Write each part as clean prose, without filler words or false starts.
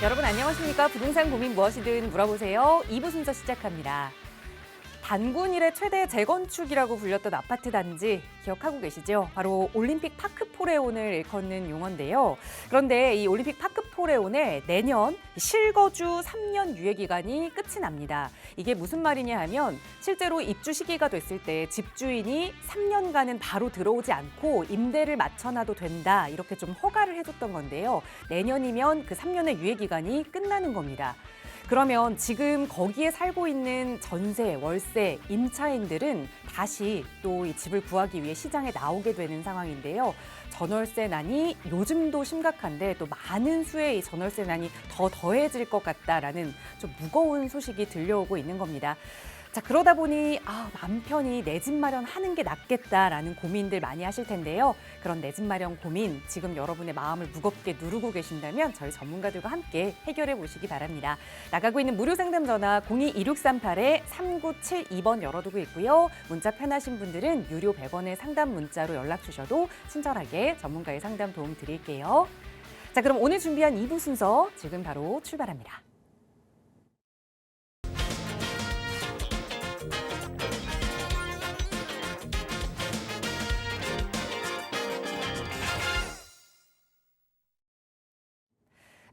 여러분 안녕하십니까? 부동산 고민 무엇이든 물어보세요. 2부 순서 시작합니다. 단군 이래 최대 재건축이라고 불렸던 아파트 단지 기억하고 계시죠? 바로 올림픽 파크포레온을 일컫는 용어인데요. 그런데 이 올림픽 파크포레온의 내년 실거주 3년 유예 기간이 끝이 납니다. 이게 무슨 말이냐 하면 실제로 입주 시기가 됐을 때 집주인이 3년간은 바로 들어오지 않고 임대를 맞춰놔도 된다 이렇게 좀 허가를 해줬던 건데요. 내년이면 그 3년의 유예 기간이 끝나는 겁니다. 그러면 지금 거기에 살고 있는 전세, 월세, 임차인들은 다시 또 이 집을 구하기 위해 시장에 나오게 되는 상황인데요. 전월세난이 요즘도 심각한데 또 많은 수의 이 전월세난이 더 더해질 것 같다라는 좀 무거운 소식이 들려오고 있는 겁니다. 자, 그러다 보니 남편이 내 집 마련하는 게 낫겠다라는 고민들 많이 하실 텐데요. 그런 내 집 마련 고민 지금 여러분의 마음을 무겁게 누르고 계신다면 저희 전문가들과 함께 해결해 보시기 바랍니다. 나가고 있는 무료 상담 전화 02-2638-3972번 열어두고 있고요. 문자 편하신 분들은 유료 100원의 상담 문자로 연락 주셔도 친절하게 전문가의 상담 도움 드릴게요. 자, 그럼 오늘 준비한 2부 순서 지금 바로 출발합니다.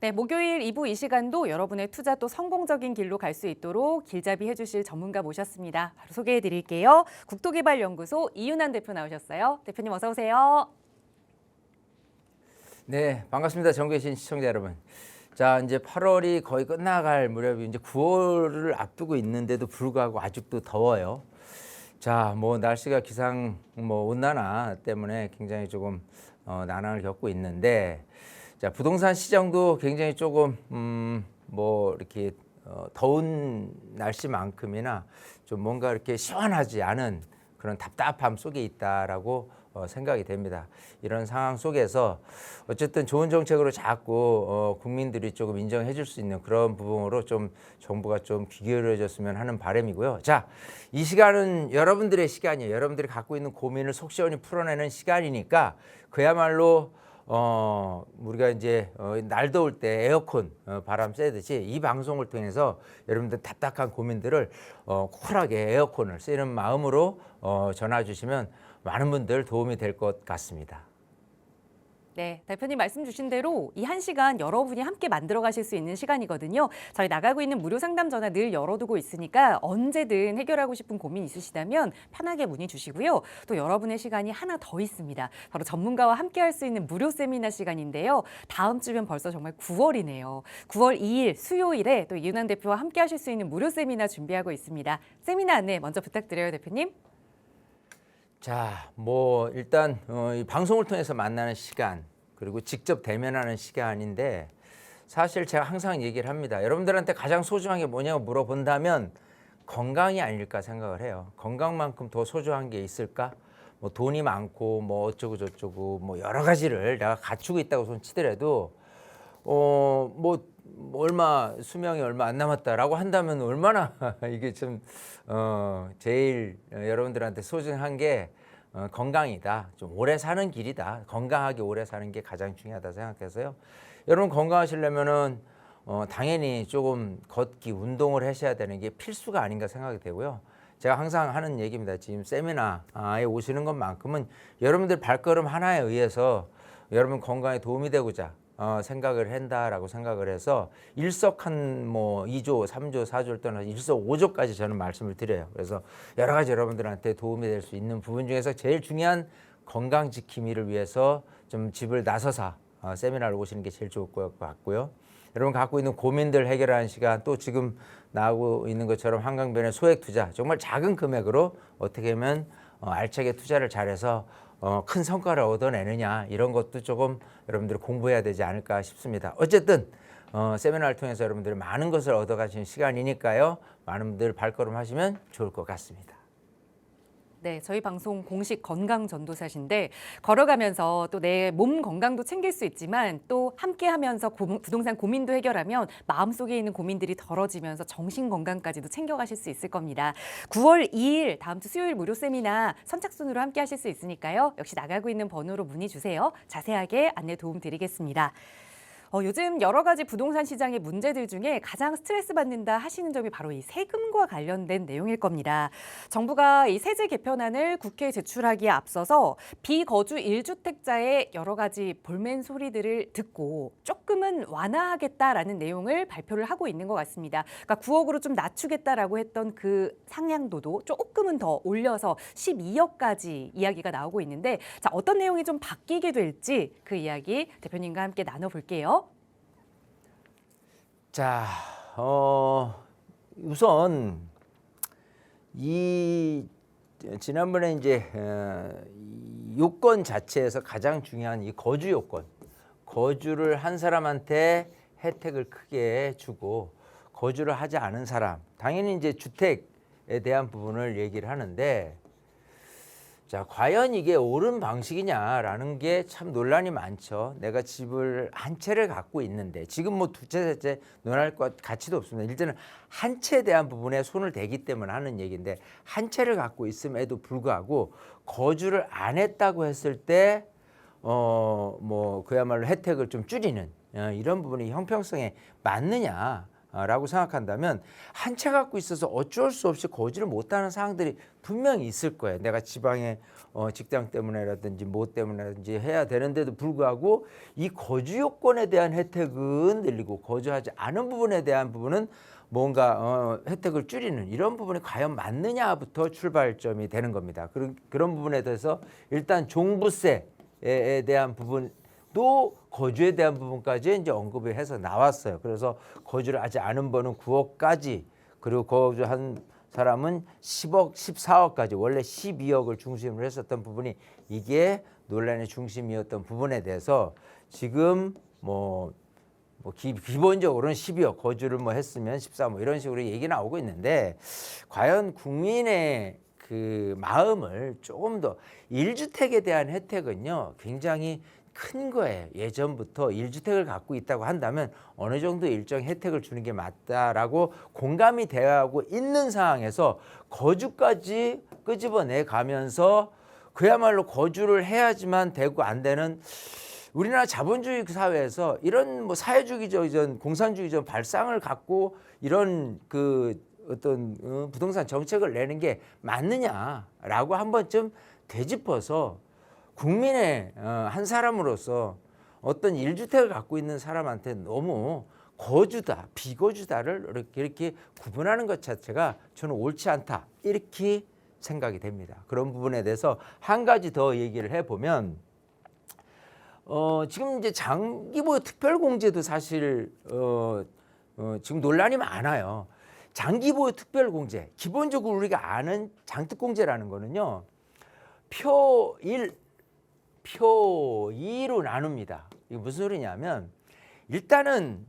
네, 목요일 2부 이 시간도 여러분의 투자 또 성공적인 길로 갈 수 있도록 길잡이 해주실 전문가 모셨습니다. 바로 소개해드릴게요. 국토개발연구소 이윤환 대표 나오셨어요. 대표님 어서 오세요. 네, 반갑습니다. 전국에 계신 시청자 여러분. 자, 이제 8월이 거의 끝나갈 무렵이 이제 9월을 앞두고 있는데도 불구하고 아직도 더워요. 자, 날씨가 기상 온난화 때문에 굉장히 조금 난항을 겪고 있는데, 자, 부동산 시장도 굉장히 조금 이렇게 더운 날씨만큼이나 좀 뭔가 이렇게 시원하지 않은 그런 답답함 속에 있다라고 생각이 됩니다. 이런 상황 속에서 어쨌든 좋은 정책으로 자꾸 국민들이 조금 인정해 줄 수 있는 그런 부분으로 좀 정부가 좀 귀 기울여줬으면 하는 바람이고요. 자, 이 시간은 여러분들의 시간이에요. 여러분들이 갖고 있는 고민을 속 시원히 풀어내는 시간이니까 그야말로 우리가 이제 날 더울 때 에어컨 바람 쐬듯이 이 방송을 통해서 여러분들 답답한 고민들을 쿨하게 에어컨을 쐬는 마음으로 전화 주시면 많은 분들 도움이 될 것 같습니다. 네, 대표님 말씀 주신 대로 이 1시간 여러분이 함께 만들어 가실 수 있는 시간이거든요. 저희 나가고 있는 무료 상담 전화 늘 열어두고 있으니까 언제든 해결하고 싶은 고민 있으시다면 편하게 문의 주시고요. 또 여러분의 시간이 하나 더 있습니다. 바로 전문가와 함께 할 수 있는 무료 세미나 시간인데요. 다음 주면 벌써 정말 9월이네요. 9월 2일 수요일에 또 이윤환 대표와 함께 하실 수 있는 무료 세미나 준비하고 있습니다. 세미나 안내 먼저 부탁드려요, 대표님. 자, 일단 이 방송을 통해서 만나는 시간 그리고 직접 대면하는 시간인데 사실 제가 항상 얘기를 합니다. 여러분들한테 가장 소중한 게 뭐냐고 물어본다면 건강이 아닐까 생각을 해요. 건강만큼 더 소중한 게 있을까? 돈이 많고 어쩌고 저쩌고 여러 가지를 내가 갖추고 있다고 손 치더라도 수명이 얼마 안 남았다라고 한다면 얼마나 이게 좀 제일 여러분들한테 소중한 게 건강이다. 좀 오래 사는 길이다. 건강하게 오래 사는 게 가장 중요하다 생각해서요. 여러분 건강하시려면은 당연히 조금 걷기 운동을 하셔야 되는 게 필수가 아닌가 생각이 되고요. 제가 항상 하는 얘기입니다. 지금 세미나에 오시는 것만큼은 여러분들 발걸음 하나에 의해서 여러분 건강에 도움이 되고자 생각을 한다라고 생각을 해서 일석한 2조, 3조, 4조를 떠나서 일석5조까지 저는 말씀을 드려요. 그래서 여러 가지 여러분들한테 도움이 될 수 있는 부분 중에서 제일 중요한 건강 지킴이를 위해서 좀 집을 나서서 세미나를 오시는 게 제일 좋을 것 같고요. 여러분 갖고 있는 고민들 해결하는 시간 또 지금 나오고 있는 것처럼 한강변의 소액 투자 정말 작은 금액으로 어떻게 하면 알차게 투자를 잘해서 큰 성과를 얻어내느냐 이런 것도 조금 여러분들이 공부해야 되지 않을까 싶습니다. 어쨌든 세미나를 통해서 여러분들이 많은 것을 얻어가시는 시간이니까요. 많은 분들 발걸음 하시면 좋을 것 같습니다. 네, 저희 방송 공식 건강 전도사신데 걸어가면서 또 내 몸 건강도 챙길 수 있지만 또 함께하면서 부동산 고민도 해결하면 마음속에 있는 고민들이 덜어지면서 정신 건강까지도 챙겨가실 수 있을 겁니다. 9월 2일 다음 주 수요일 무료 세미나 선착순으로 함께 하실 수 있으니까요. 역시 나가고 있는 번호로 문의 주세요. 자세하게 안내 도움 드리겠습니다. 요즘 여러 가지 부동산 시장의 문제들 중에 가장 스트레스 받는다 하시는 점이 바로 이 세금과 관련된 내용일 겁니다. 정부가 이 세제 개편안을 국회에 제출하기에 앞서서 비거주 1주택자의 여러 가지 볼멘 소리들을 듣고 조금은 완화하겠다라는 내용을 발표를 하고 있는 것 같습니다. 그러니까 9억으로 좀 낮추겠다라고 했던 그 상향도도 조금은 더 올려서 12억까지 이야기가 나오고 있는데, 자, 어떤 내용이 좀 바뀌게 될지 그 이야기 대표님과 함께 나눠볼게요. 자, 우선 이 지난번에 이제 이 요건 자체에서 가장 중요한 이 거주 요건, 거주를 한 사람한테 혜택을 크게 주고 거주를 하지 않은 사람, 당연히 이제 주택에 대한 부분을 얘기를 하는데, 자, 과연 이게 옳은 방식이냐라는 게 참 논란이 많죠. 내가 집을 한 채를 갖고 있는데, 지금 뭐 두 채, 세 채 논할 것 가치도 없습니다. 일단은 한 채에 대한 부분에 손을 대기 때문에 하는 얘기인데, 한 채를 갖고 있음에도 불구하고 거주를 안 했다고 했을 때 뭐 그야말로 혜택을 좀 줄이는 이런 부분이 형평성에 맞느냐라고 생각한다면, 한 채 갖고 있어서 어쩔 수 없이 거주를 못하는 상황들이 분명히 있을 거예요. 내가 지방에 직장 때문에라든지 뭐 때문에라든지 해야 되는데도 불구하고 이 거주 요건에 대한 혜택은 늘리고 거주하지 않은 부분에 대한 부분은 뭔가 혜택을 줄이는 이런 부분이 과연 맞느냐부터 출발점이 되는 겁니다. 그런 부분에 대해서 일단 종부세에 대한 부분도 거주에 대한 부분까지 이제 언급을 해서 나왔어요. 그래서 거주를 하지 않은 번은 9억까지, 그리고 거주한 사람은 10억, 14억까지, 원래 12억을 중심으로 했었던 부분이 이게 논란의 중심이었던 부분에 대해서 지금 기본적으로는 12억, 거주를 뭐 했으면 14억 뭐 이런 식으로 얘기 나오고 있는데, 과연 국민의 그 마음을 조금 더 1주택에 대한 혜택은요 굉장히 큰 거예요. 예전부터 1주택을 갖고 있다고 한다면 어느 정도 일정 혜택을 주는 게 맞다라고 공감이 되어가고 있는 상황에서 거주까지 끄집어내 가면서 그야말로 거주를 해야지만 되고 안 되는, 우리나라 자본주의 사회에서 이런 뭐 사회주의적 공산주의적 발상을 갖고 이런 그 어떤 부동산 정책을 내는 게 맞느냐라고 한 번쯤 되짚어서 국민의 한 사람으로서 어떤 1주택을 갖고 있는 사람한테 너무 거주다, 비거주다를 이렇게 구분하는 것 자체가 저는 옳지 않다, 이렇게 생각이 됩니다. 그런 부분에 대해서 한 가지 더 얘기를 해보면, 지금 이제 장기보유 특별공제도 사실 지금 논란이 많아요. 장기보유 특별공제, 기본적으로 우리가 아는 장특공제라는 거는요, 표 1, 표 2로 나눕니다. 이게 무슨 소리냐면, 일단은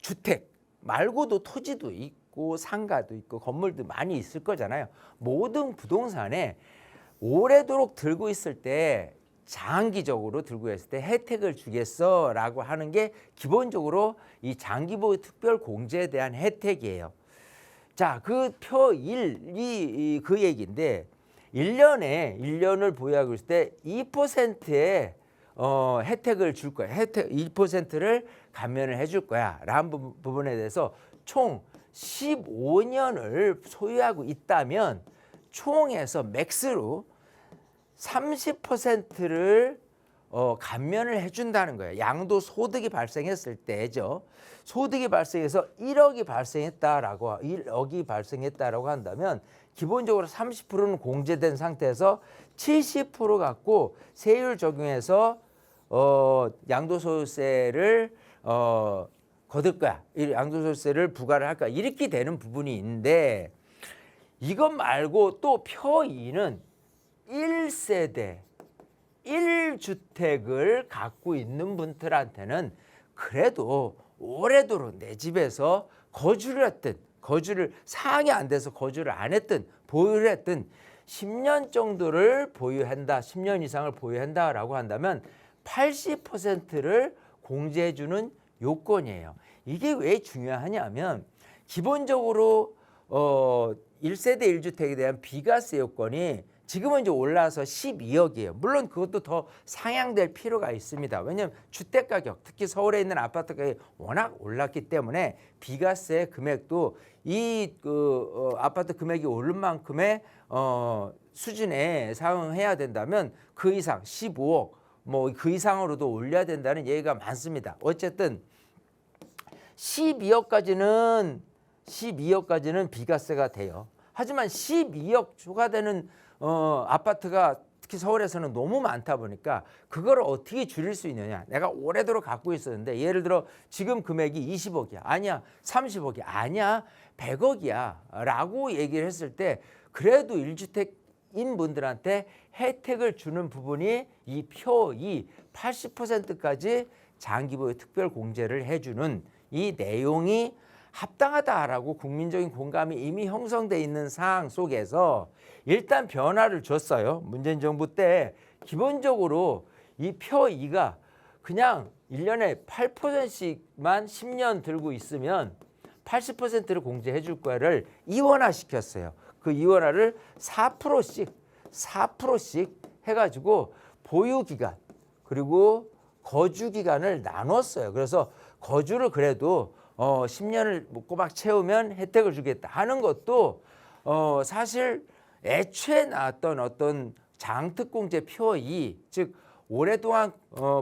주택 말고도 토지도 있고 상가도 있고 건물도 많이 있을 거잖아요. 모든 부동산에 오래도록 들고 있을 때, 장기적으로 들고 있을 때 혜택을 주겠어라고 하는 게 기본적으로 이 장기보유 특별공제에 대한 혜택이에요. 자, 그 표 1이 그 얘기인데, 1년을 보유하고 있을 때 2%의 혜택을 줄 거야. 혜택 2%를 감면을 해줄 거야 라는 부분에 대해서 총 15년을 소유하고 있다면 총에서 맥스로 30%를 감면을 해준다는 거예요. 양도소득이 발생했을 때죠. 소득이 발생해서 1억이 발생했다라고 한다면 기본적으로 30%는 공제된 상태에서 70% 갖고 세율 적용해서 양도소득세를 거둘 거야. 양도소득세를 부과를 할 거야. 이렇게 되는 부분이 있는데, 이것 말고 또 표 2는 1세대 1주택을 갖고 있는 분들한테는 그래도 오래도록 내 집에서 거주를 상황이 안 돼서 거주를 안 했든 보유를 했든 10년 정도를 보유한다, 10년 이상을 보유한다라고 한다면 80%를 공제해주는 요건이에요. 이게 왜 중요하냐면, 기본적으로 1세대 1주택에 대한 비과세 요건이 지금은 이제 올라서 12억이에요. 물론 그것도 더 상향될 필요가 있습니다. 왜냐하면 주택 가격, 특히 서울에 있는 아파트 가격이 워낙 올랐기 때문에 비과세 금액도 이 아파트 금액이 오른 만큼의 수준에 상응해야 된다면 그 이상 15억 뭐 그 이상으로도 올려야 된다는 얘기가 많습니다. 어쨌든 12억까지는 비과세가 돼요. 하지만 12억 초과되는 아파트가 특히 서울에서는 너무 많다 보니까 그걸 어떻게 줄일 수 있느냐. 내가 오래도록 갖고 있었는데 예를 들어 지금 금액이 20억이야. 아니야. 30억이야. 아니야. 100억이야. 라고 얘기를 했을 때 그래도 1주택인 분들한테 혜택을 주는 부분이 이 표의 80%까지 장기보유 특별공제를 해주는 이 내용이 합당하다라고 국민적인 공감이 이미 형성돼 있는 상황 속에서 일단 변화를 줬어요. 문재인 정부 때 기본적으로 이 표2가 그냥 1년에 8%씩만 10년 들고 있으면 80%를 공제해 줄 거를 이원화시켰어요. 그 이원화를 4%씩 해가지고 보유기간 그리고 거주기간을 나눴어요. 그래서 거주를 그래도 10년을 꼬박 채우면 혜택을 주겠다 하는 것도 사실 애초에 나왔던 어떤 장특공제 표의, 즉 오랫동안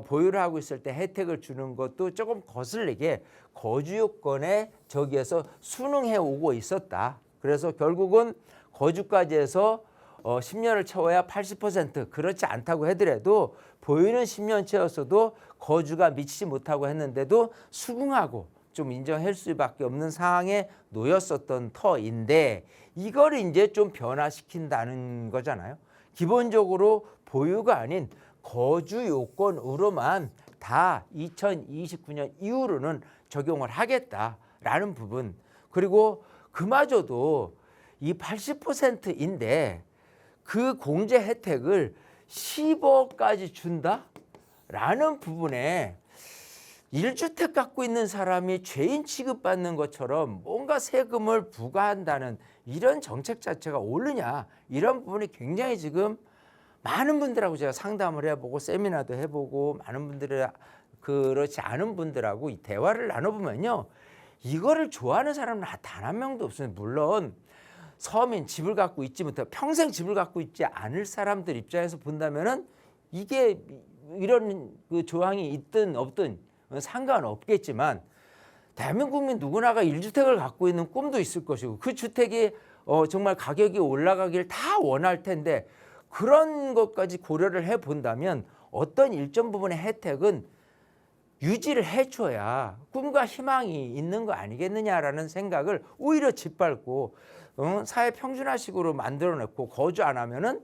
보유를 하고 있을 때 혜택을 주는 것도 조금 거슬리게 거주 요건에 저기에서 순응해 오고 있었다. 그래서 결국은 거주까지 해서 10년을 채워야 80%, 그렇지 않다고 하더라도 보유는 10년 채웠어도 거주가 미치지 못하고 했는데도 수긍하고 좀 인정할 수밖에 없는 상황에 놓였었던 터인데 이걸 이제 좀 변화시킨다는 거잖아요. 기본적으로 보유가 아닌 거주 요건으로만 다 2029년 이후로는 적용을 하겠다라는 부분. 그리고 그마저도 이 80%인데 그 공제 혜택을 10억까지 준다라는 부분에 1주택 갖고 있는 사람이 죄인 취급받는 것처럼 뭔가 세금을 부과한다는 이런 정책 자체가 옳으냐, 이런 부분이 굉장히 지금 많은 분들하고 제가 상담을 해보고 세미나도 해보고 많은 분들이 그렇지 않은 분들하고 이 대화를 나눠보면요, 이거를 좋아하는 사람은 단 한 명도 없어요. 물론 서민, 집을 갖고 있지 못하고 평생 집을 갖고 있지 않을 사람들 입장에서 본다면은 이게 이런 그 조항이 있든 없든 상관없겠지만 대한민국 국민 누구나가 1주택을 갖고 있는 꿈도 있을 것이고 그 주택이 정말 가격이 올라가길 다 원할 텐데 그런 것까지 고려를 해본다면 어떤 일정 부분의 혜택은 유지를 해줘야 꿈과 희망이 있는 거 아니겠느냐라는 생각을 오히려 짓밟고 사회 평준화식으로 만들어냈고 거주 안 하면은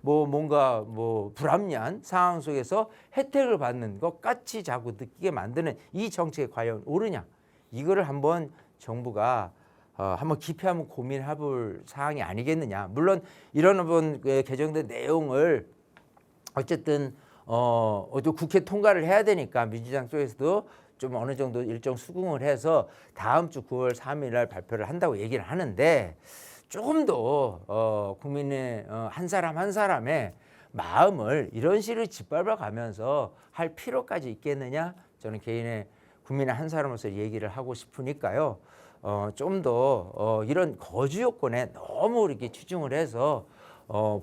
뭔가 불합리한 상황 속에서 혜택을 받는 것 같이 자꾸 느끼게 만드는 이 정책이 과연 옳으냐, 이거를 한번 정부가 한번 깊이 한번 고민해볼 사항이 아니겠느냐. 물론 이런 번 개정된 내용을 어쨌든 국회 통과를 해야 되니까 민주당 쪽에서도 좀 어느 정도 일정 수긍을 해서 다음 주 9월 3일 날 발표를 한다고 얘기를 하는데 조금 더 국민의 한 사람 한 사람의 마음을 이런 식으로 짓밟아 가면서 할 필요까지 있겠느냐, 저는 개인의 국민의 한 사람으로서 얘기를 하고 싶으니까요. 좀 더 이런 거주 요건에 너무 이렇게 치중을 해서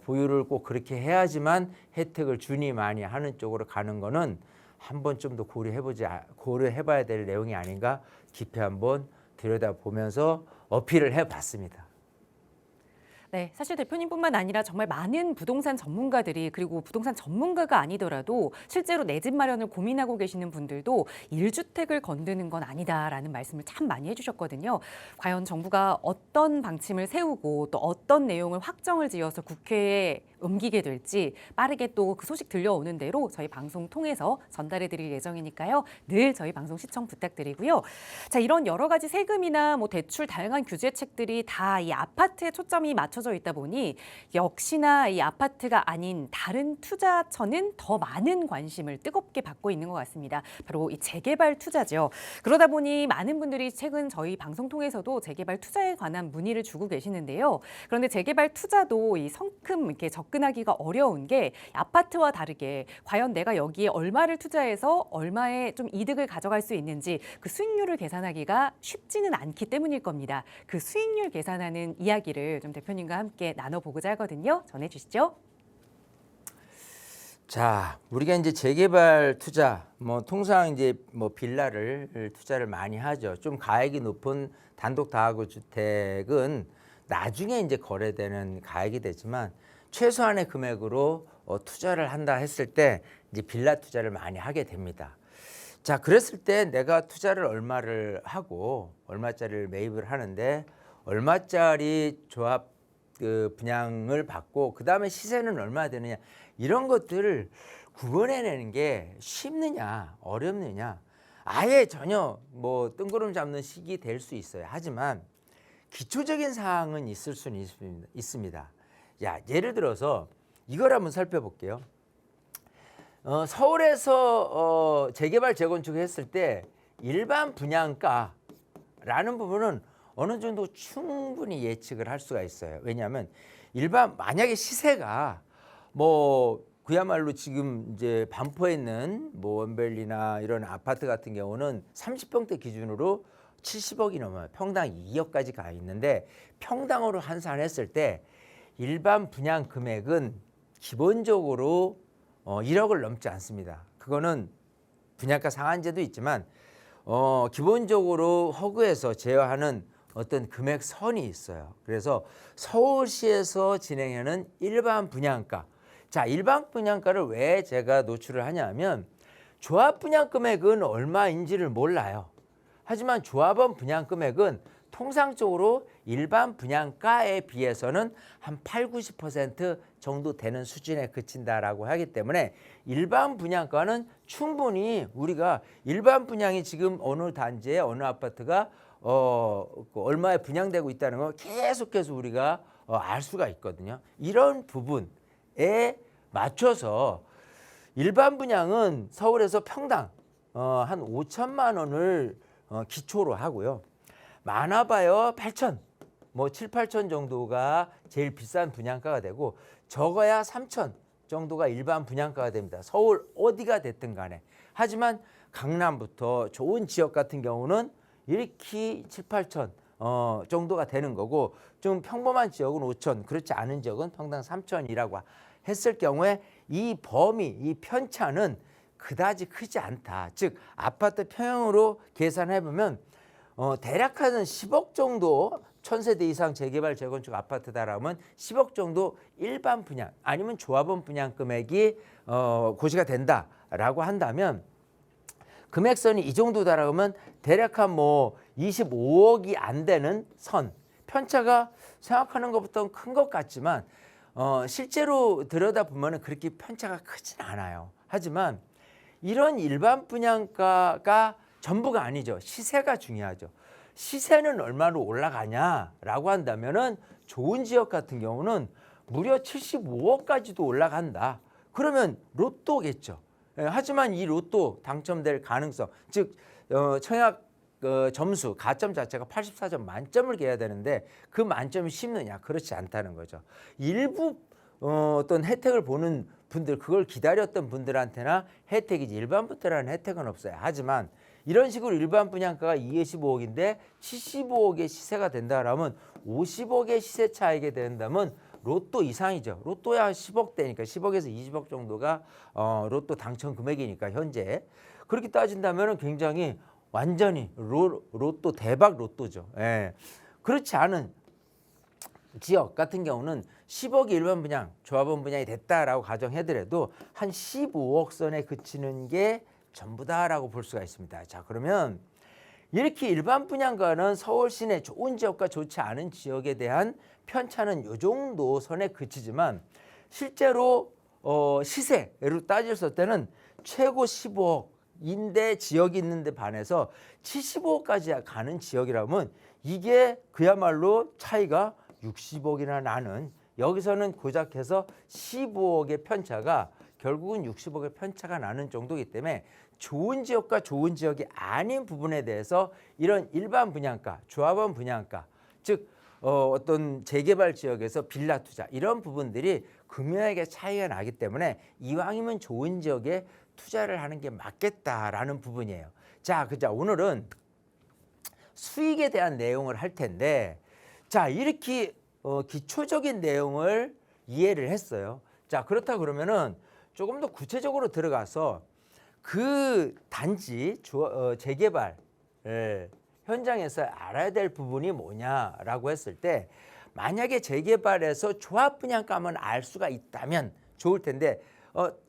보유를 꼭 그렇게 해야지만 혜택을 주니 많이 하는 쪽으로 가는 거는 한번 좀 더 고려해봐야 될 내용이 아닌가 깊이 한번 들여다보면서 어필을 해봤습니다. 네, 사실 대표님뿐만 아니라 정말 많은 부동산 전문가들이, 그리고 부동산 전문가가 아니더라도 실제로 내 집 마련을 고민하고 계시는 분들도 1주택을 건드는 건 아니다라는 말씀을 참 많이 해주셨거든요. 과연 정부가 어떤 방침을 세우고 또 어떤 내용을 확정을 지어서 국회에 옮기게 될지 빠르게 또 그 소식 들려오는 대로 저희 방송 통해서 전달해 드릴 예정이니까요. 늘 저희 방송 시청 부탁드리고요. 자, 이런 여러 가지 세금이나 대출 다양한 규제책들이 다 이 아파트에 초점이 맞춰 맞춰져 있다 보니 역시나 이 아파트가 아닌 다른 투자처는 더 많은 관심을 뜨겁게 받고 있는 것 같습니다. 바로 이 재개발 투자죠. 그러다 보니 많은 분들이 최근 저희 방송 통해서도 재개발 투자에 관한 문의를 주고 계시는데요. 그런데 재개발 투자도 이 성큼 이렇게 접근하기가 어려운 게 아파트와 다르게 과연 내가 여기에 얼마를 투자해서 얼마의 좀 이득을 가져갈 수 있는지 그 수익률을 계산하기가 쉽지는 않기 때문일 겁니다. 그 수익률 계산하는 이야기를 좀 대표님과 함께 나눠보고자 하거든요. 전해주시죠. 자, 우리가 이제 재개발 투자, 통상 이제 빌라를 투자를 많이 하죠. 좀 가액이 높은 단독 다가구 주택은 나중에 이제 거래되는 가액이 되지만 최소한의 금액으로 투자를 한다 했을 때 이제 빌라 투자를 많이 하게 됩니다. 자, 그랬을 때 내가 투자를 얼마를 하고 얼마짜리를 매입을 하는데 얼마짜리 조합 분양을 받고 그 다음에 시세는 얼마나 되느냐 이런 것들을 구분해내는 게 쉽느냐 어렵느냐 아예 전혀 뜬구름 잡는 식이 될 수 있어요. 하지만 기초적인 사항은 있을 수는 있습니다. 야, 예를 들어서 이걸 한번 살펴볼게요. 서울에서 재개발 재건축을 했을 때 일반 분양가라는 부분은 어느 정도 충분히 예측을 할 수가 있어요. 왜냐하면 만약에 시세가 그야말로 지금 이제 반포에 있는 원벨리나 이런 아파트 같은 경우는 30평대 기준으로 70억이 넘어요. 평당 2억까지 가 있는데 평당으로 환산했을 때 일반 분양 금액은 기본적으로 1억을 넘지 않습니다. 그거는 분양가 상한제도 있지만 기본적으로 허그에서 제어하는 어떤 금액 선이 있어요. 그래서 서울시에서 진행하는 일반 분양가. 자, 일반 분양가를 왜 제가 노출을 하냐면 조합 분양 금액은 얼마인지를 몰라요. 하지만 조합원 분양 금액은 통상적으로 일반 분양가에 비해서는 한 80~90% 정도 되는 수준에 그친다라고 하기 때문에 일반 분양가는 충분히 우리가 일반 분양이 지금 어느 단지에 어느 아파트가 얼마에 분양되고 있다는 걸 계속해서 우리가 알 수가 있거든요. 이런 부분에 맞춰서 일반 분양은 서울에서 평당 한 5천만 원을 기초로 하고요. 많아봐요 8천, 7, 8천 정도가 제일 비싼 분양가가 되고 적어야 3천 정도가 일반 분양가가 됩니다. 서울 어디가 됐든 간에. 하지만 강남부터 좋은 지역 같은 경우는 이렇게 7, 8천 정도가 되는 거고 좀 평범한 지역은 5천, 그렇지 않은 지역은 평당 3천이라고 했을 경우에 이 범위, 이 편차는 그다지 크지 않다. 즉 아파트 평형으로 계산해보면 대략 한 10억 정도 1000세대 이상 재개발 재건축 아파트다라면 10억 정도 일반 분양 아니면 조합원 분양 금액이 고시가 된다라고 한다면 금액선이 이 정도다라고 하면 대략 한 25억이 안 되는 선. 편차가 생각하는 것보다는 큰 것 같지만 실제로 들여다보면 그렇게 편차가 크진 않아요. 하지만 이런 일반 분양가가 전부가 아니죠. 시세가 중요하죠. 시세는 얼마로 올라가냐라고 한다면은 좋은 지역 같은 경우는 무려 75억까지도 올라간다. 그러면 로또겠죠. 하지만 이 로또 당첨될 가능성, 즉 청약 점수, 가점 자체가 84점 만점을 개야 되는데 그 만점이 쉽느냐? 그렇지 않다는 거죠. 일부 어떤 혜택을 보는 분들, 그걸 기다렸던 분들한테나 혜택이지 일반 분들한테는 혜택은 없어요. 하지만 이런 식으로 일반 분양가가 25억인데 75억의 시세가 된다라면 50억의 시세 차이게 된다면 로또 이상이죠. 로또야 10억대니까 10억에서 20억 정도가 로또 당첨 금액이니까 현재 그렇게 따진다면 굉장히 완전히 로또 대박 로또죠. 예. 그렇지 않은 지역 같은 경우는 10억이 일반 분양, 조합원 분양이 됐다라고 가정해더라도 한 15억 선에 그치는 게 전부다라고 볼 수가 있습니다. 자, 그러면 이렇게 일반 분양가는 서울 시내 좋은 지역과 좋지 않은 지역에 대한 편차는 이 정도 선에 그치지만 실제로 시세로 따졌을 때는 최고 15억인데 지역이 있는데 반해서 75억까지 가는 지역이라면 이게 그야말로 차이가 60억이나 나는 여기서는 고작 해서 15억의 편차가 결국은 60억의 편차가 나는 정도이기 때문에 좋은 지역과 좋은 지역이 아닌 부분에 대해서 이런 일반 분양가, 조합원 분양가, 즉 어떤 재개발 지역에서 빌라 투자 이런 부분들이 금액의 차이가 나기 때문에 이왕이면 좋은 지역에 투자를 하는 게 맞겠다라는 부분이에요. 자, 오늘은 수익에 대한 내용을 할 텐데, 자, 이렇게 기초적인 내용을 이해를 했어요. 자, 그렇다 그러면은 조금 더 구체적으로 들어가서 그 단지 재개발 현장에서 알아야 될 부분이 뭐냐라고 했을 때, 만약에 재개발에서 조합 분양가만 알 수가 있다면 좋을 텐데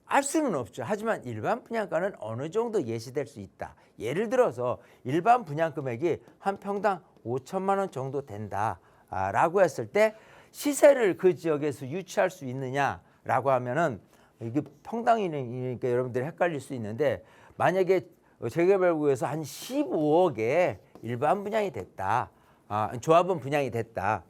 알 수는 없죠. 하지만 일반 분양가는 어느 정도 예시될 수 있다. 예를 들어서 일반 분양 금액이 한 평당 5천만 원 정도 된다라고 했을 때 시세를 그 지역에서 유치할 수 있느냐라고 하면은 이게 평당이니까 여러분들이 헷갈릴 수 있는데, 만약에 재개발구에서 한 15억에 일반 분양이 됐다, 조합원 분양이 됐다라고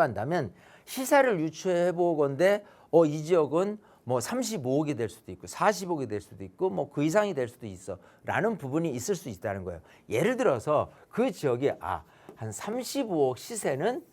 한다면 시세를 유추해 보건데 이 지역은 뭐 35억이 될 수도 있고 40억이 될 수도 있고 뭐 그 이상이 될 수도 있어 라는 부분이 있을 수 있다는 거예요. 예를 들어서 그 지역이 한 35억 시세는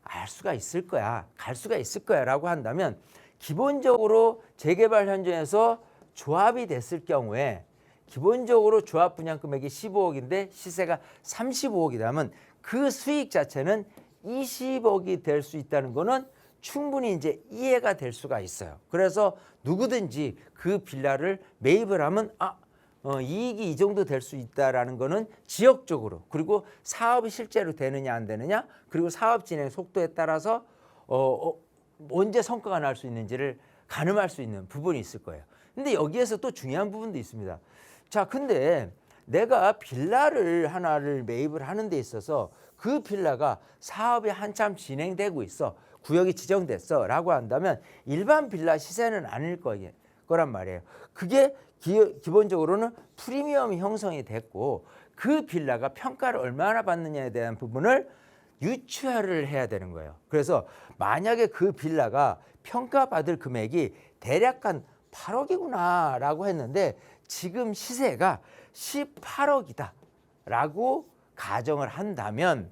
알 수가 있을 거야, 갈 수가 있을 거야 라고 한다면, 기본적으로 재개발 현장에서 조합이 됐을 경우에 기본적으로 조합 분양 금액이 15억인데 시세가 35억이라면 그 수익 자체는 20억이 될 수 있다는 거는 충분히 이제 이해가 될 수가 있어요. 그래서 누구든지 그 빌라를 매입을 하면 이익이 이 정도 될 수 있다라는 거는 지역적으로, 그리고 사업이 실제로 되느냐 안 되느냐, 그리고 사업 진행 속도에 따라서 언제 성과가 날 수 있는지를 가늠할 수 있는 부분이 있을 거예요. 근데 여기에서 또 중요한 부분도 있습니다. 자, 근데 내가 빌라를 하나를 매입을 하는 데 있어서 그 빌라가 사업이 한참 진행되고 있어, 구역이 지정됐어 라고 한다면 일반 빌라 시세는 아닐 거란 말이에요. 그게 기본적으로는 프리미엄이 형성이 됐고 그 빌라가 평가를 얼마나 받느냐에 대한 부분을 유추를 해야 되는 거예요. 그래서 만약에 그 빌라가 평가받을 금액이 대략 한 8억이구나 라고 했는데 지금 시세가 18억이다 라고 가정을 한다면,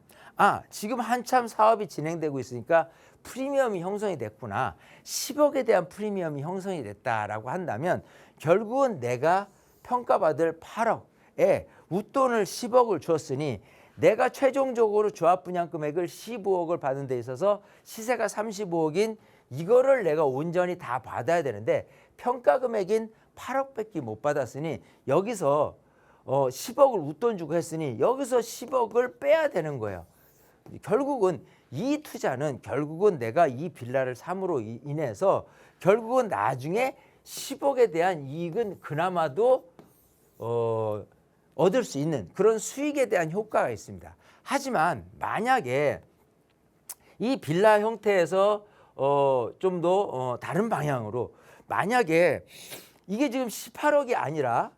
지금 한참 사업이 진행되고 있으니까 프리미엄이 형성이 됐구나, 10억에 대한 프리미엄이 형성이 됐다라고 한다면 결국은 내가 평가받을 8억에 웃돈을 10억을 줬으니 내가 최종적으로 조합 분양 금액을 15억을 받는 데 있어서 시세가 35억인 이거를 내가 온전히 다 받아야 되는데 평가 금액인 8억밖에 못 받았으니 여기서 10억을 웃돈 주고 했으니 여기서 10억을 빼야 되는 거예요. 결국은 이 투자는 결국은 내가 이 빌라를 삼으로 인해서 결국은 나중에 10억에 대한 이익은 그나마도 얻을 수 있는 그런 수익에 대한 효과가 있습니다. 하지만 만약에 이 빌라 형태에서 좀 더 다른 방향으로, 만약에 이게 지금 18억이 아니라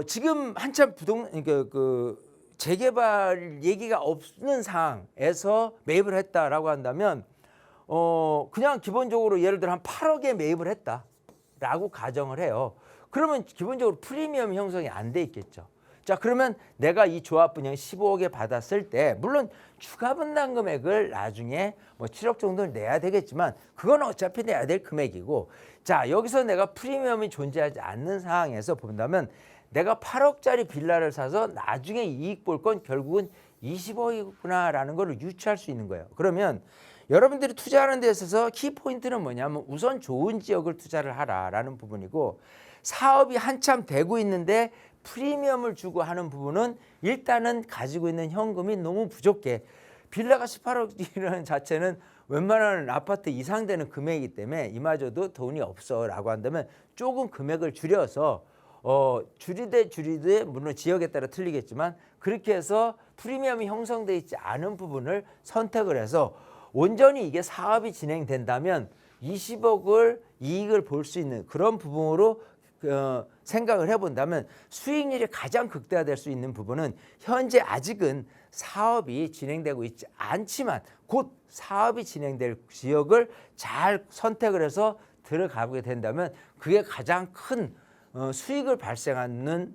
지금 한참 그 재개발 얘기가 없는 상황에서 매입을 했다라고 한다면 그냥 기본적으로 예를 들어 한 8억에 매입을 했다라고 가정을 해요. 그러면 기본적으로 프리미엄 형성이 안 돼 있겠죠. 자, 그러면 내가 이 조합 분양 15억에 받았을 때 물론 추가 분담 금액을 나중에 뭐 7억 정도를 내야 되겠지만 그건 어차피 내야 될 금액이고, 자, 여기서 내가 프리미엄이 존재하지 않는 상황에서 본다면 내가 8억짜리 빌라를 사서 나중에 이익 볼 건 결국은 20억이구나라는 걸 유추할 수 있는 거예요. 그러면 여러분들이 투자하는 데 있어서 키포인트는 뭐냐면 우선 좋은 지역을 투자를 하라라는 부분이고, 사업이 한참 되고 있는데 프리미엄을 주고 하는 부분은 일단은 가지고 있는 현금이 너무 부족해. 빌라가 18억이라는 자체는 웬만한 아파트 이상 되는 금액이기 때문에 이마저도 돈이 없어 라고 한다면 조금 금액을 줄여서 줄이되 물론 지역에 따라 틀리겠지만 그렇게 해서 프리미엄이 형성되어 있지 않은 부분을 선택을 해서 온전히 이게 사업이 진행된다면 20억을 이익을 볼 수 있는 그런 부분으로 생각을 해본다면 수익률이 가장 극대화될 수 있는 부분은 현재 아직은 사업이 진행되고 있지 않지만 곧 사업이 진행될 지역을 잘 선택을 해서 들어가게 된다면 그게 가장 큰 수익을 발생하는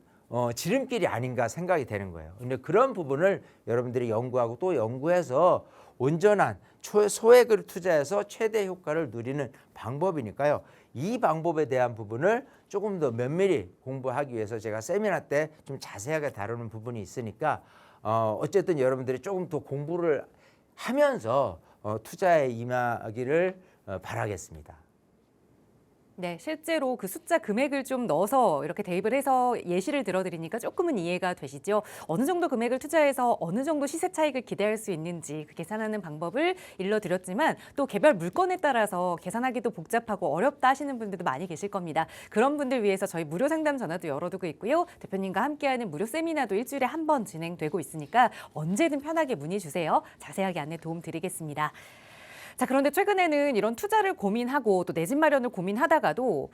지름길이 아닌가 생각이 되는 거예요. 근데 그런 부분을 여러분들이 연구하고 또 연구해서 온전한 소액을 투자해서 최대 효과를 누리는 방법이니까요. 이 방법에 대한 부분을 조금 더 면밀히 공부하기 위해서 제가 세미나 때 좀 자세하게 다루는 부분이 있으니까 어쨌든 여러분들이 조금 더 공부를 하면서 투자에 임하기를 바라겠습니다. 네, 실제로 그 숫자 금액을 좀 넣어서 이렇게 대입을 해서 예시를 들어드리니까 조금은 이해가 되시죠? 어느 정도 금액을 투자해서 어느 정도 시세 차익을 기대할 수 있는지 그 계산하는 방법을 일러드렸지만 또 개별 물건에 따라서 계산하기도 복잡하고 어렵다 하시는 분들도 많이 계실 겁니다. 그런 분들 위해서 저희 무료 상담 전화도 열어두고 있고요. 대표님과 함께하는 무료 세미나도 일주일에 한 번 진행되고 있으니까 언제든 편하게 문의 주세요. 자세하게 안내 도움 드리겠습니다. 자, 그런데 최근에는 이런 투자를 고민하고 또 내 집 마련을 고민하다가도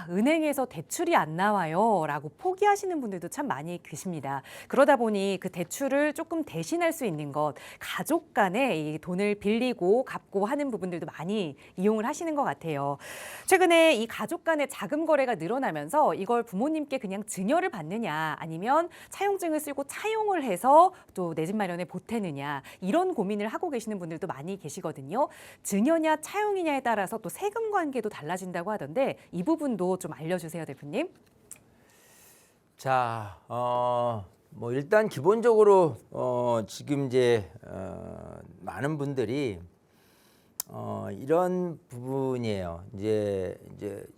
은행에서 대출이 안 나와요 라고 포기하시는 분들도 참 많이 계십니다. 그러다 보니 그 대출을 조금 대신할 수 있는 것, 가족 간에 이 돈을 빌리고 갚고 하는 부분들도 많이 이용을 하시는 것 같아요. 최근에 이 가족 간의 자금 거래가 늘어나면서 이걸 부모님께 그냥 증여를 받느냐 아니면 차용증을 쓰고 차용을 해서 또 내 집 마련에 보태느냐 이런 고민을 하고 계시는 분들도 많이 계시거든요. 증여냐 차용이냐에 따라서 또 세금 관계도 달라진다고 하던데 이 부분도 좀 알려주세요, 대표님. 자, 뭐 일단 기본적으로 지금 이제 많은 분들이 이런 부분이에요. 이제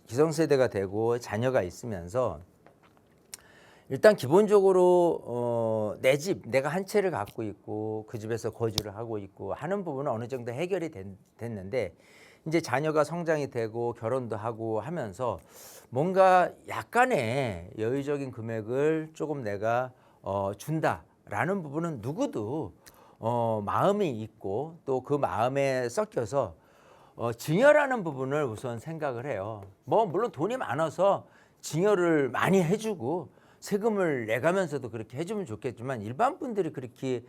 기성세대가 되고 자녀가 있으면서 일단 기본적으로 내 집, 내가 한 채를 갖고 있고 그 집에서 거주를 하고 있고 하는 부분은 어느 정도 해결이 됐는데 이제 자녀가 성장이 되고 결혼도 하고 하면서 뭔가 약간의 여유적인 금액을 조금 내가 준다라는 부분은 누구도 마음이 있고 또 그 마음에 섞여서 증여라는 부분을 우선 생각을 해요. 뭐 물론 돈이 많아서 증여를 많이 해주고 세금을 내가면서도 그렇게 해주면 좋겠지만 일반 분들이 그렇게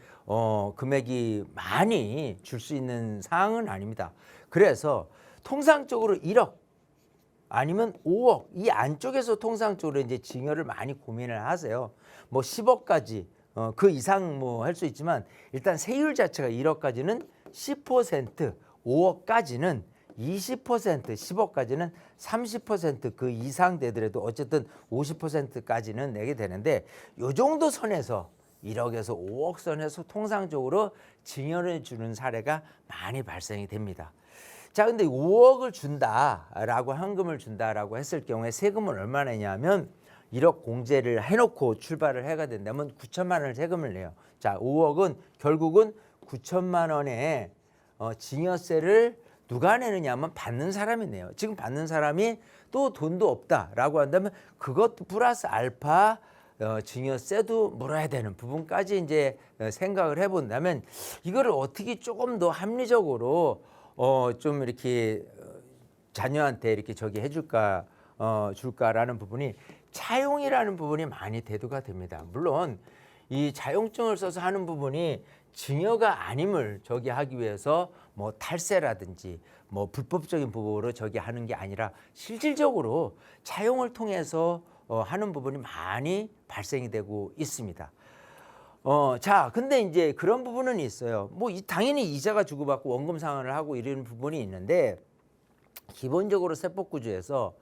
금액이 많이 줄 수 있는 사항은 아닙니다. 그래서 통상적으로 1억 아니면 5억 이 안쪽에서 통상적으로 이제 증여를 많이 고민을 하세요. 뭐 10억까지 그 이상 뭐 할 수 있지만 일단 세율 자체가 1억까지는 10%, 5억까지는 20%, 10억까지는 30% 그 이상 되더라도 어쨌든 50%까지는 내게 되는데 요 정도 선에서 1억에서 5억 선에서 통상적으로 증여를 주는 사례가 많이 발생이 됩니다. 자, 근데 5억을 준다라고 현금을 준다라고 했을 경우에 세금을 얼마나 내냐면 1억 공제를 해놓고 출발을 해가 된다면 9천만 원을 세금을 내요. 자, 5억은 결국은 9천만 원의 증여세를 누가 내느냐 하면 받는 사람이 내요. 지금 받는 사람이 또 돈도 없다라고 한다면 그것도 플러스 알파 증여세도 물어야 되는 부분까지 이제 생각을 해본다면 이거를 어떻게 조금 더 합리적으로 좀 이렇게 자녀한테 이렇게 저기 해줄까 줄까라는 부분이 차용이라는 부분이 많이 대두가 됩니다. 물론 이 자용증을 써서 하는 부분이 증여가 아님을 저기 하기 위해서 뭐 탈세라든지 뭐 불법적인 부분으로 저기 하는 게 아니라 실질적으로 차용을 통해서 하는 부분이 많이 발생이 되고 있습니다. 자, 근데 이제 그런 부분은 있어요. 뭐 당연히 이자가 주고받고 원금 상환을 하고 이런 부분이 있는데 기본적으로 세법구조에서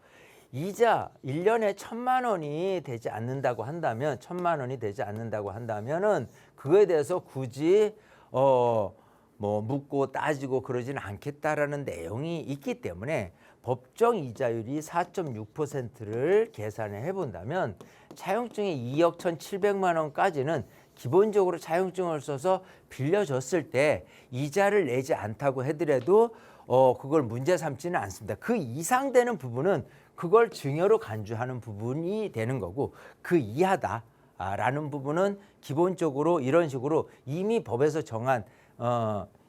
이자 1년에 1,000만 원이 되지 않는다고 한다면 1,000만 원이 되지 않는다고 한다면은 그거에 대해서 굳이 뭐 묻고 따지고 그러지는 않겠다라는 내용이 있기 때문에 법정 이자율이 4.6%를 계산을 해본다면 차용증이 2억 1,700만 원까지는 기본적으로 차용증을 써서 빌려줬을 때 이자를 내지 않다고 하더라도 그걸 문제 삼지는 않습니다. 그 이상 되는 부분은 그걸 증여로 간주하는 부분이 되는 거고 그 이하다라는 부분은 기본적으로 이런 식으로 이미 법에서 정한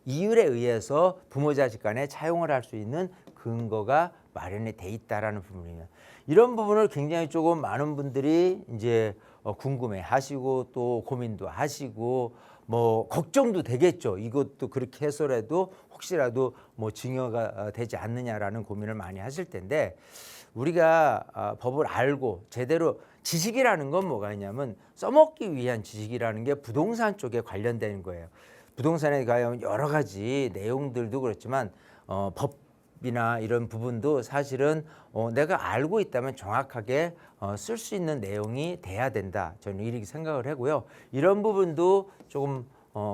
이율에 의해서 부모 자식 간에 차용을 할 수 있는 근거가 마련이 돼 있다라는 부분이에요. 이런 부분을 굉장히 조금 많은 분들이 이제 궁금해하시고 또 고민도 하시고 뭐 걱정도 되겠죠. 이것도 그렇게 해서라도 혹시라도 뭐 증여가 되지 않느냐라는 고민을 많이 하실 텐데 우리가 법을 알고 제대로 지식이라는 건 뭐가 있냐면 써먹기 위한 지식이라는 게 부동산 쪽에 관련되는 거예요. 부동산에 가면 여러 가지 내용들도 그렇지만 법이나 이런 부분도 사실은 내가 알고 있다면 정확하게 쓸 수 있는 내용이 돼야 된다. 저는 이렇게 생각을 하고요. 이런 부분도 조금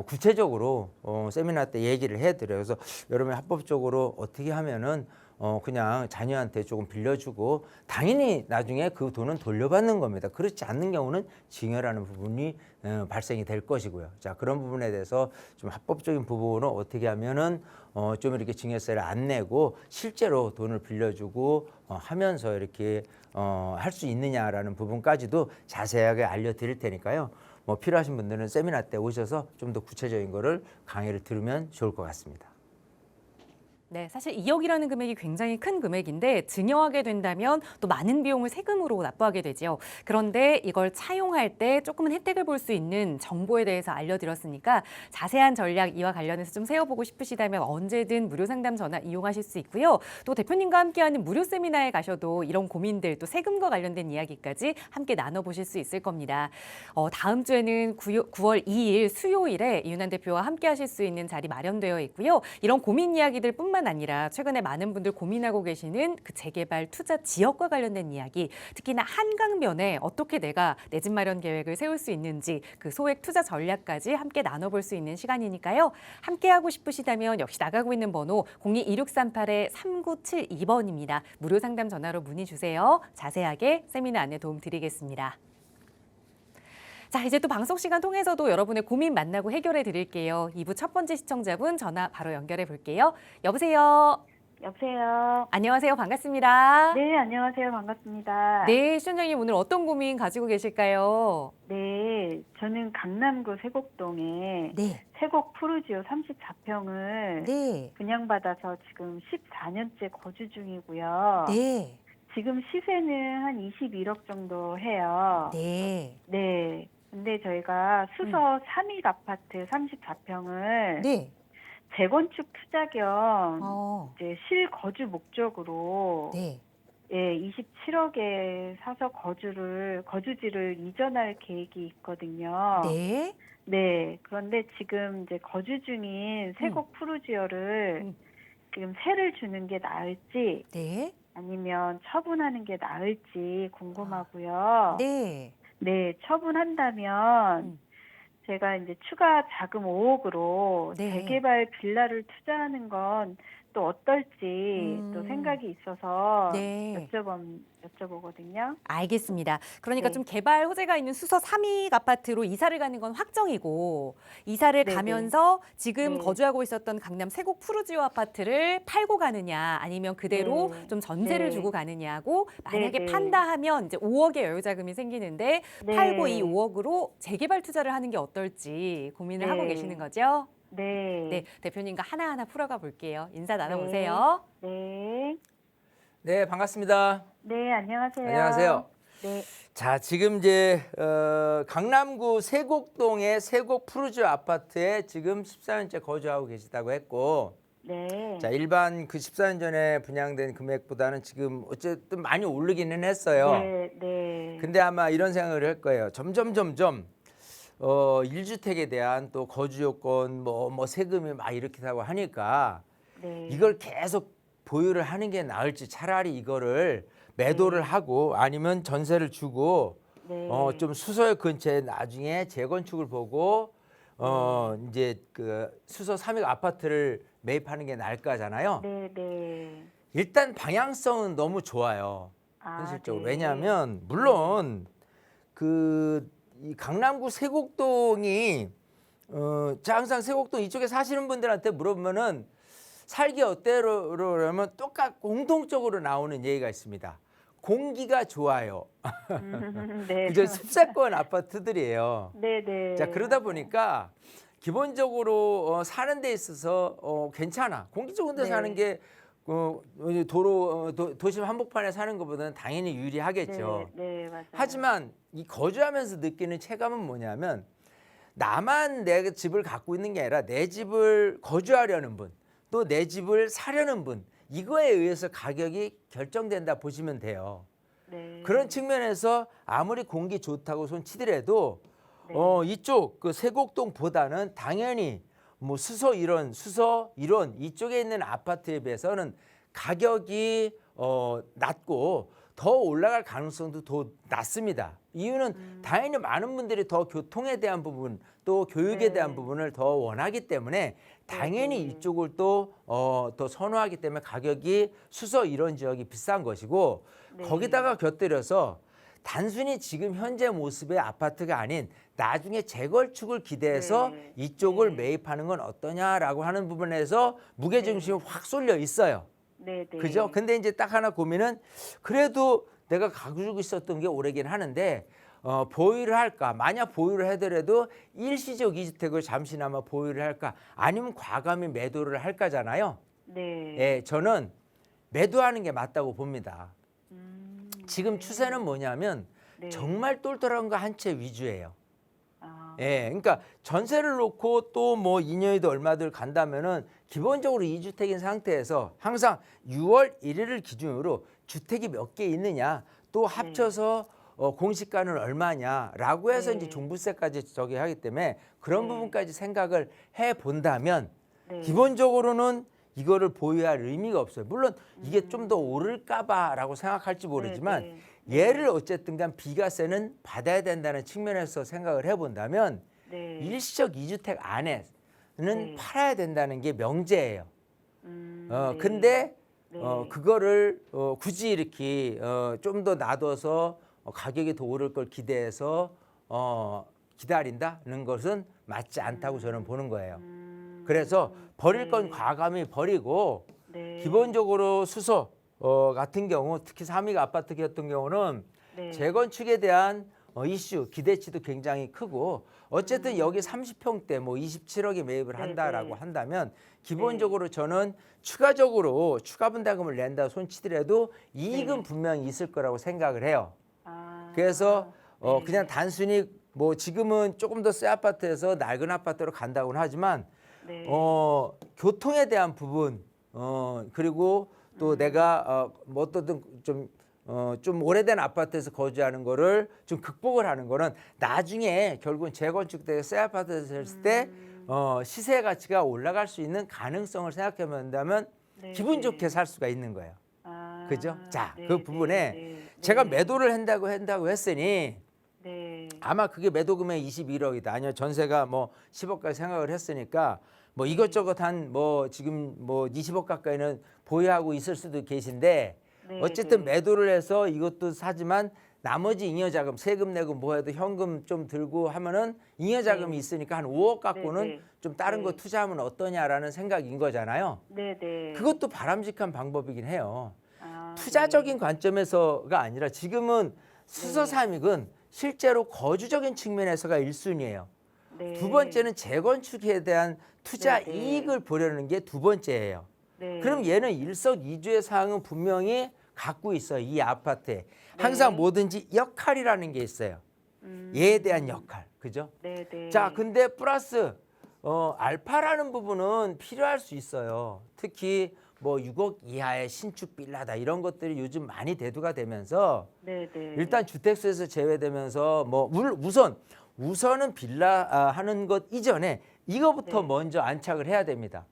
구체적으로 세미나 때 얘기를 해드려요. 그래서 여러분이 합법적으로 어떻게 하면은 그냥 자녀한테 조금 빌려주고 당연히 나중에 그 돈은 돌려받는 겁니다. 그렇지 않는 경우는 증여라는 부분이 발생이 될 것이고요. 자, 그런 부분에 대해서 좀 합법적인 부분은 어떻게 하면은 좀 이렇게 증여세를 안 내고 실제로 돈을 빌려주고 하면서 이렇게 할 수 있느냐라는 부분까지도 자세하게 알려드릴 테니까요. 뭐 필요하신 분들은 세미나 때 오셔서 좀 더 구체적인 거를 강의를 들으면 좋을 것 같습니다. 네, 사실 2억이라는 금액이 굉장히 큰 금액인데 증여하게 된다면 또 많은 비용을 세금으로 납부하게 되죠. 그런데 이걸 차용할 때 조금은 혜택을 볼 수 있는 정보에 대해서 알려드렸으니까 자세한 전략 이와 관련해서 좀 세워보고 싶으시다면 언제든 무료 상담 전화 이용하실 수 있고요. 또 대표님과 함께하는 무료 세미나에 가셔도 이런 고민들 또 세금과 관련된 이야기까지 함께 나눠보실 수 있을 겁니다. 다음 주에는 9월 2일 수요일에 이윤환 대표와 함께하실 수 있는 자리 마련되어 있고요. 이런 고민 이야기들 뿐만 아니라 최근에 많은 분들 고민하고 계시는 그 재개발 투자 지역과 관련된 이야기, 특히나 한강변에 어떻게 내가 내 집 마련 계획을 세울 수 있는지 그 소액 투자 전략까지 함께 나눠볼 수 있는 시간이니까요. 함께하고 싶으시다면 역시 나가고 있는 번호 02-2638-3972번입니다. 무료 상담 전화로 문의 주세요. 자세하게 세미나 안내 도움 드리겠습니다. 자, 이제 또 방송 시간 통해서도 여러분의 고민 만나고 해결해 드릴게요. 2부 첫 번째 시청자분 전화 바로 연결해 볼게요. 여보세요. 여보세요. 안녕하세요. 반갑습니다. 네, 안녕하세요. 반갑습니다. 네, 시청자님 오늘 어떤 고민 가지고 계실까요? 네, 저는 강남구 세곡동에 네. 세곡 푸르지오 34평을 네. 분양받아서 지금 14년째 거주 중이고요. 네. 지금 시세는 한 21억 정도 해요. 네. 네. 근데 저희가 수서 3익 아파트 34평을 네. 재건축 투자 겸 이제 실거주 목적으로 네. 예, 27억에 사서 거주지를 이전할 계획이 있거든요. 네. 네, 그런데 지금 이제 거주 중인 세곡 푸르지오를 지금 세를 주는 게 나을지 네. 아니면 처분하는 게 나을지 궁금하고요. 네. 네, 처분한다면 제가 이제 추가 자금 5억으로 네. 재개발 빌라를 투자하는 건 또 어떨지 또 생각이 있어서 네. 여쭤보거든요. 알겠습니다. 그러니까 네. 좀 개발 호재가 있는 수서 3익 아파트로 이사를 가는 건 확정이고 이사를 네네. 가면서 지금 네. 거주하고 있었던 강남 세곡 푸르지오 아파트를 팔고 가느냐 아니면 그대로 네. 좀 전세를 네. 주고 가느냐고 만약에 네네. 판다 하면 이제 5억의 여유 자금이 생기는데 네. 팔고 이 5억으로 재개발 투자를 하는 게 어떨지 고민을 하고 네. 계시는 거죠? 네. 네, 대표님과 하나하나 풀어가 볼게요. 인사 나눠보세요. 네. 네, 반갑습니다. 네, 안녕하세요. 안녕하세요. 네. 자, 지금 이제 강남구 세곡동의 세곡 푸르지오 아파트에 지금 14년째 거주하고 계시다고 했고, 네. 자, 일반 그 14년 전에 분양된 금액보다는 지금 어쨌든 많이 오르기는 했어요. 네. 네. 근데 아마 이런 생각을 할 거예요. 점점 1주택에 대한 또 거주 요건 뭐 세금이 막 이렇게 하고 하니까 네. 이걸 계속 보유를 하는 게 나을지 차라리 이거를 매도를 하고 아니면 전세를 주고 네. 좀 수서역 근처에 나중에 재건축을 보고 이제 그 수서 3익 아파트를 매입하는 게 나을까잖아요. 네. 네. 일단 방향성은 너무 좋아요. 아, 현실적으로. 네. 왜냐하면 물론 이 강남구 세곡동이 제가 항상 세곡동 이쪽에 사시는 분들한테 물어보면은 살기 어때로 그러면 공통적으로 나오는 얘기가 있습니다. 공기가 좋아요. 네. 그저 숲세권 아파트들이에요. 네, 네. 자, 그러다 보니까 기본적으로 사는 데 있어서 괜찮아. 공기 좋은 데 네. 사는 게 도심 한복판에 사는 것보다는 당연히 유리하겠죠. 네, 네, 맞아요. 하지만 이 거주하면서 느끼는 체감은 뭐냐면 나만 내 집을 갖고 있는 게 아니라 내 집을 거주하려는 분, 또 내 집을 사려는 분, 이거에 의해서 가격이 결정된다 보시면 돼요. 네. 그런 측면에서 아무리 공기 좋다고 손 치더라도 네. 이쪽 그 세곡동보다는 당연히 뭐 수서 일원 이쪽에 있는 아파트에 비해서는 가격이 낮고 더 올라갈 가능성도 더 낮습니다. 이유는 당연히 많은 분들이 더 교통에 대한 부분 또 교육에 네. 대한 부분을 더 원하기 때문에 당연히 네. 이쪽을 또 더 선호하기 때문에 가격이 수서 이런 지역이 비싼 것이고 네. 거기다가 곁들여서 단순히 지금 현재 모습의 아파트가 아닌 나중에 재건축을 기대해서 네. 이쪽을 네. 매입하는 건 어떠냐라고 하는 부분에서 무게중심이 확 쏠려 있어요. 네, 네. 그죠? 근데 이제 딱 하나 고민은 그래도 내가 가지고 있었던 게 오래긴 하는데 보유를 할까? 만약 보유를 하더라도 일시적 이주택을 잠시나마 보유를 할까? 아니면 과감히 매도를 할까잖아요. 네. 예, 저는 매도하는 게 맞다고 봅니다. 지금 네. 추세는 뭐냐면 네. 정말 똘똘한 거 한 채 위주예요. 아, 예, 그러니까 전세를 놓고 또 뭐 2년이도 얼마들 간다면은 기본적으로 2주택인 상태에서 항상 6월 1일을 기준으로 주택이 몇 개 있느냐 또 합쳐서 공시가는 얼마냐라고 해서 네. 이제 종부세까지 저기 하기 때문에 그런 네. 부분까지 생각을 해 본다면 네. 기본적으로는 이거를 보유할 의미가 없어요. 물론 이게 좀 더 오를까봐라고 생각할지 모르지만 네, 네. 얘를 어쨌든 간 비과세는 받아야 된다는 측면에서 생각을 해본다면 네. 일시적 이주택 안에는 네. 팔아야 된다는 게 명제예요. 네. 근데 네. 그거를 굳이 이렇게 좀 더 놔둬서 가격이 더 오를 걸 기대해서 기다린다는 것은 맞지 않다고 저는 보는 거예요. 그래서 버릴 건 네. 과감히 버리고 네. 기본적으로 수서 같은 경우 특히 3위가 아파트 같은 경우는 네. 재건축에 대한 이슈 기대치도 굉장히 크고 어쨌든 여기 30평대 뭐 27억에 매입을 한다라고 네. 한다면 기본적으로 저는 추가적으로 추가 분담금을 낸다 손치더라도 이익은 네. 분명히 있을 거라고 생각을 해요. 아, 그래서 네. 그냥 단순히 뭐 지금은 조금 더 새 아파트에서 낡은 아파트로 간다고는 하지만 네. 교통에 대한 부분 그리고 또 내가 뭐 어떤 좀 오래된 아파트에서 거주하는 거를 좀 극복을 하는 거는 나중에 결국은 재건축돼서 새 아파트에서 했을 때 시세 가치가 올라갈 수 있는 가능성을 생각해 본다면 네, 기분 네. 좋게 살 수가 있는 거예요. 아, 그죠? 자, 네, 그 부분에 네, 네, 제가 네. 매도를 한다고 했으니 네. 아마 그게 매도 금액 21억이다. 아니요 전세가 뭐 10억까지 생각을 했으니까 뭐 이것저것 한 뭐 지금 뭐 20억 가까이는 보유하고 있을 수도 계신데 네, 어쨌든 네. 매도를 해서 이것도 사지만 나머지 잉여자금 세금 내고 뭐 해도 현금 좀 들고 하면은 잉여자금이 네. 있으니까 한 5억 갖고는 네, 네. 좀 다른 거 네. 투자하면 어떠냐라는 생각인 거잖아요. 네, 네. 그것도 바람직한 방법이긴 해요. 아, 투자적인 관점에서가 아니라 지금은 수서 네. 삼익은 실제로 거주적인 측면에서가 1순위예요. 네. 두 번째는 재건축에 대한 투자 네, 네. 이익을 보려는 게 두 번째예요. 네. 그럼 얘는 일석이조의 사항은 분명히 갖고 있어요. 이 아파트에. 항상 네. 뭐든지 역할이라는 게 있어요. 얘에 대한 역할. 그죠? 네, 네. 자, 근데 플러스 알파라는 부분은 필요할 수 있어요. 특히 뭐 6억 이하의 신축 빌라다 이런 것들이 요즘 많이 대두가 되면서 네, 네. 일단 주택수에서 제외되면서 뭐 우선은 빌라 하는 것 이전에 이거부터 네. 먼저 안착을 해야 됩니다.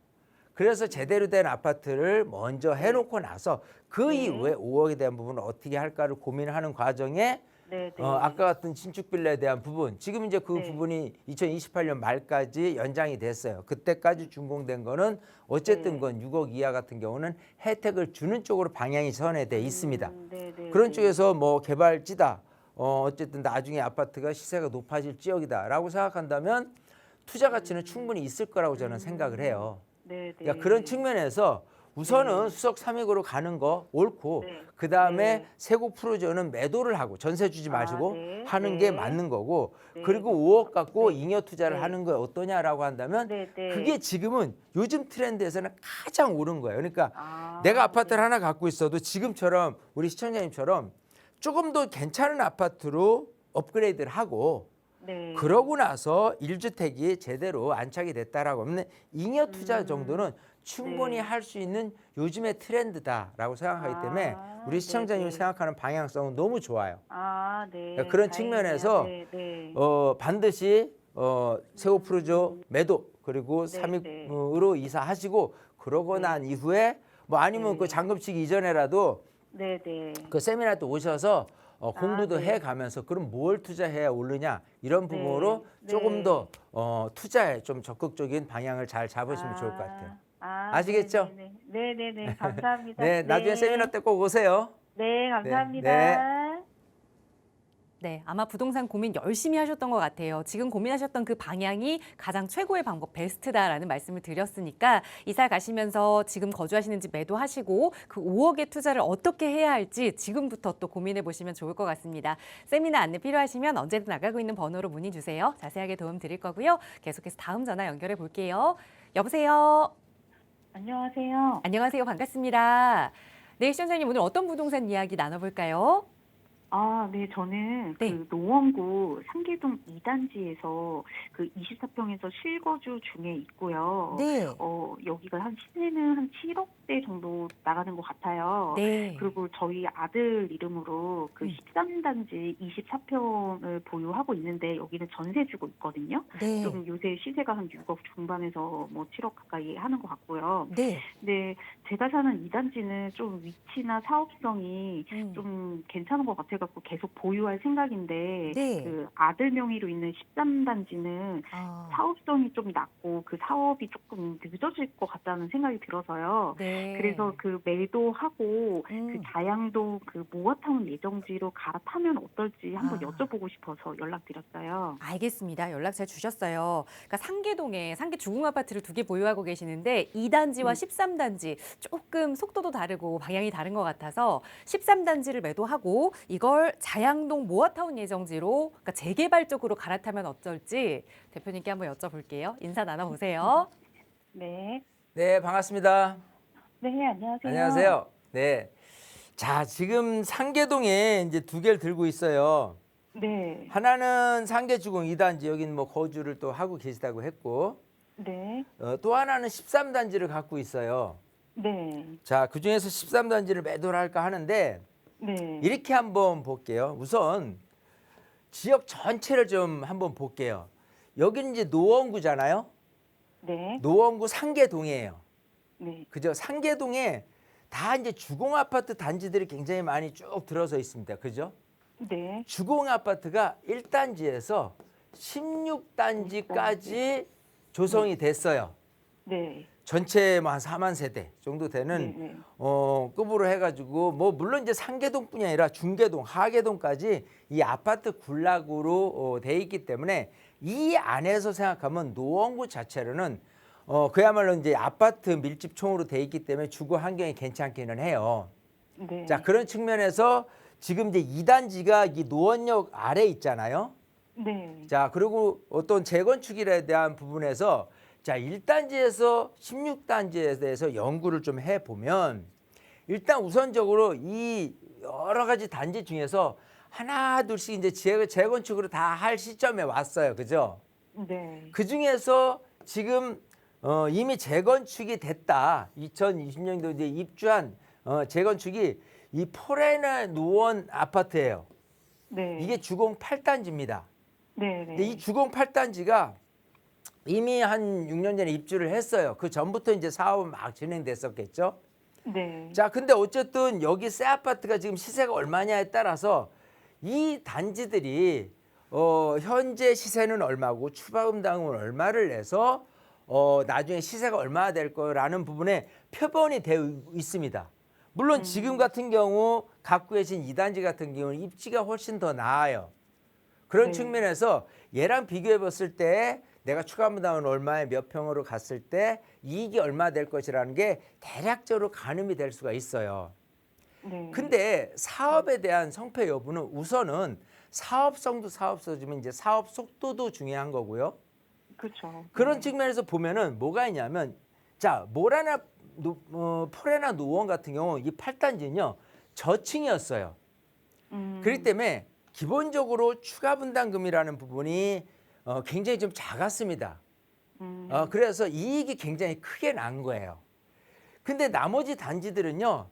그래서 제대로 된 아파트를 먼저 해놓고 나서 그 네. 이후에 5억에 대한 부분을 어떻게 할까를 고민하는 과정에 네, 네. 아까 같은 신축 빌라에 대한 부분 지금 이제 그 네. 부분이 2028년 말까지 연장이 됐어요. 그때까지 준공된 거는 어쨌든 네. 건 6억 이하 같은 경우는 혜택을 주는 쪽으로 방향이 선회돼 있습니다. 네, 네. 그런 네. 쪽에서 뭐 개발지다 어쨌든 나중에 아파트가 시세가 높아질 지역이다라고 생각한다면 투자 가치는 충분히 있을 거라고 저는 생각을 해요. 네, 네. 그러니까 그런 측면에서 우선은 네. 수석 3익으로 가는 거 옳고 네. 그다음에 네. 세곡 푸르지오는 매도를 하고 전세 주지 마시고 네. 하는 네. 게 맞는 거고 네. 그리고 5억 갖고 네. 잉여 투자를 네. 하는 거 어떠냐라고 한다면 네. 네. 그게 지금은 요즘 트렌드에서는 가장 옳은 거예요. 그러니까 아, 내가 아파트를 네. 하나 갖고 있어도 지금처럼 우리 시청자님처럼 조금 더 괜찮은 아파트로 업그레이드를 하고 네. 그러고 나서 1주택이 제대로 안착이 됐다라고 하면 잉여 투자 정도는 충분히 네. 할 수 있는 요즘의 트렌드다라고 생각하기 때문에 우리 시청자님이 네. 생각하는 방향성은 너무 좋아요. 아, 네. 그러니까 그런 다행이네요. 측면에서 네. 네. 반드시 세고 프루조 매도 그리고 네, 3익으로 이사하시고 그러고 네. 난 이후에 뭐 아니면 네. 그 잔금치기 이전에라도 네. 네. 그 세미나 또 오셔서 공부도 네. 해가면서 그럼 뭘 투자해야 오르냐 이런 부분으로 네. 조금 더 투자에 좀 적극적인 방향을 잘 잡으시면 좋을 것 같아요. 아시겠죠? 네네네. 감사합니다. 네, 나중에 세미나 때 꼭 오세요. 네, 감사합니다. 네. 네, 아마 부동산 고민 열심히 하셨던 것 같아요. 지금 고민하셨던 그 방향이 가장 최고의 방법, 베스트다라는 말씀을 드렸으니까 이사 가시면서 지금 거주하시는 집 매도하시고 그 5억의 투자를 어떻게 해야 할지 지금부터 또 고민해 보시면 좋을 것 같습니다. 세미나 안내 필요하시면 언제든 나가고 있는 번호로 문의 주세요. 자세하게 도움 드릴 거고요. 계속해서 다음 전화 연결해 볼게요. 여보세요. 안녕하세요. 안녕하세요. 반갑습니다. 네, 시청자님 오늘 어떤 부동산 이야기 나눠볼까요? 아, 네, 저는 네. 그 노원구 상계동 2단지에서 그 24평에서 실거주 중에 있고요. 네. 여기가 한 시세는 한 7억대 정도 나가는 것 같아요. 네. 그리고 저희 아들 이름으로 그 13단지 24평을 보유하고 있는데 여기는 전세 주고 있거든요. 네. 좀 요새 시세가 한 6억 중반에서 뭐 7억 가까이 하는 것 같고요. 네. 근데 제가 사는 2단지는 좀 위치나 사업성이 좀 괜찮은 것 같아갖고 계속 보유할 생각인데 네. 그 아들 명의로 있는 13단지는 사업성이 좀 낮고 그 사업이 조금 늦어질 것 같다는 생각이 들어서요. 네. 그래서 그 매도하고 그 음. 자양동 그 모아타운 예정지로 갈아타면 어떨지 한번 아. 여쭤보고 싶어서 연락드렸어요. 알겠습니다. 연락처 주셨어요. 그러니까 상계동에 상계 주공 아파트를 2개 보유하고 계시는데 2단지와 13단지 조금 속도도 다르고 방향이 다른 것 같아서 13단지를 매도하고 이걸 자양동 모아타운 예정지로 그러니까 재개발 쪽으로 갈아타면 어쩔지 대표님께 한번 여쭤볼게요. 인사 나눠보세요. 네. 네, 반갑습니다. 네, 안녕하세요. 안녕하세요. 네. 자, 지금 상계동에 이제 2개를 들고 있어요. 네. 하나는 상계주공 2단지 여기는 뭐 거주를 또 하고 계시다고 했고 네. 또 하나는 13단지를 갖고 있어요. 네. 자, 그중에서 13단지를 매도를 할까 하는데 네. 이렇게 한번 볼게요. 우선 지역 전체를 좀 한번 볼게요. 여기는 이제 노원구잖아요. 네. 노원구 상계동이에요. 네. 그죠? 상계동에 다 이제 주공 아파트 단지들이 굉장히 많이 쭉 들어서 있습니다. 그죠? 네. 주공 아파트가 1단지에서 16단지까지 조성이 됐어요. 네. 전체 뭐 한 4만 세대 정도 되는 네. 급으로 해가지고 뭐 물론 이제 상계동뿐이 아니라 중계동, 하계동까지 이 아파트 군락으로 돼 있기 때문에 이 안에서 생각하면 노원구 자체로는 그야말로 이제 아파트 밀집총으로 돼 있기 때문에 주거 환경이 괜찮기는 해요. 네. 자, 그런 측면에서 지금 이제 2단지가 이 노원역 아래 있잖아요. 네. 자, 그리고 어떤 재건축에 대한 부분에서 자, 1단지에서 16단지에 대해서 연구를 좀 해보면 일단 우선적으로 이 여러 가지 단지 중에서 하나 둘씩 이제 재건축으로 다 할 시점에 왔어요. 그죠? 네. 그 중에서 지금 이미 재건축이 됐다. 2020년도 이제 입주한 재건축이 이 포레나 노원 아파트예요. 네. 이게 주공 8단지입니다. 네. 근데 이 주공 8단지가 이미 한 6년 전에 입주를 했어요. 그 전부터 이제 사업은 막 진행됐었겠죠. 네. 자, 근데 어쨌든 여기 새 아파트가 지금 시세가 얼마냐에 따라서 이 단지들이 현재 시세는 얼마고 추가음당은 얼마를 내서 나중에 시세가 얼마나 될 거라는 부분에 표본이 되어 있습니다. 물론 지금 같은 경우 갖고 계신 2단지 같은 경우는 입지가 훨씬 더 나아요. 그런 네. 측면에서 얘랑 비교해 봤을 때 내가 추가 부담은 얼마에 몇 평으로 갔을 때 이익이 얼마 될 것이라는 게 대략적으로 가늠이 될 수가 있어요. 네. 근데 사업에 대한 성패 여부는 우선은 사업성도 사업성이지만 이제 사업 속도도 중요한 거고요. 그렇죠. 그런 네. 측면에서 보면은 뭐가 있냐면 자 모라나 포레나 노원 같은 경우 이 8단지는요 저층이었어요. 그렇기 때문에 기본적으로 추가 분담금이라는 부분이 굉장히 좀 작았습니다. 그래서 이익이 굉장히 크게 난 거예요. 근데 나머지 단지들은요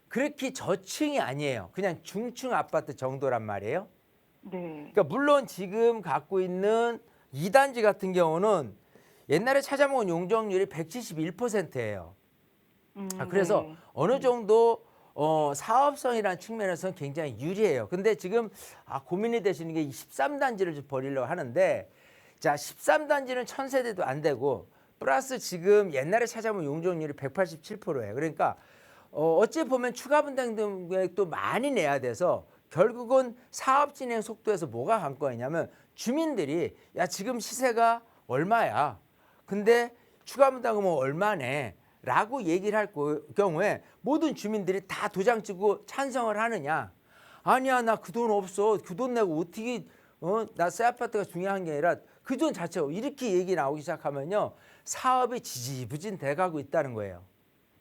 그렇게 저층이 아니에요. 그냥 중층 아파트 정도란 말이에요. 네. 그러니까 물론 지금 갖고 있는 2단지 같은 경우는 옛날에 찾아먹은 용적률이 171%예요. 그래서 네. 어느 정도 사업성이라는 측면에서는 굉장히 유리해요. 근데 지금 고민이 되시는 게 13단지를 좀 버리려고 하는데 자 13단지는 1000세대도 안 되고 플러스 지금 옛날에 찾아보면 용적률이 187%예요. 그러니까 어찌 보면 추가 분담 금액도 많이 내야 돼서 결국은 사업 진행 속도에서 뭐가 관건이냐면 주민들이 야 지금 시세가 얼마야. 근데 추가 분담금은 얼마네. 라고 얘기를 할 경우에 모든 주민들이 다 도장 찍고 찬성을 하느냐. 아니야 나 그 돈 없어. 그 돈 내고 어떻게 나 새 아파트가 중요한 게 아니라 그 돈 자체가 이렇게 얘기 나오기 시작하면요. 사업이 지지부진 돼가고 있다는 거예요.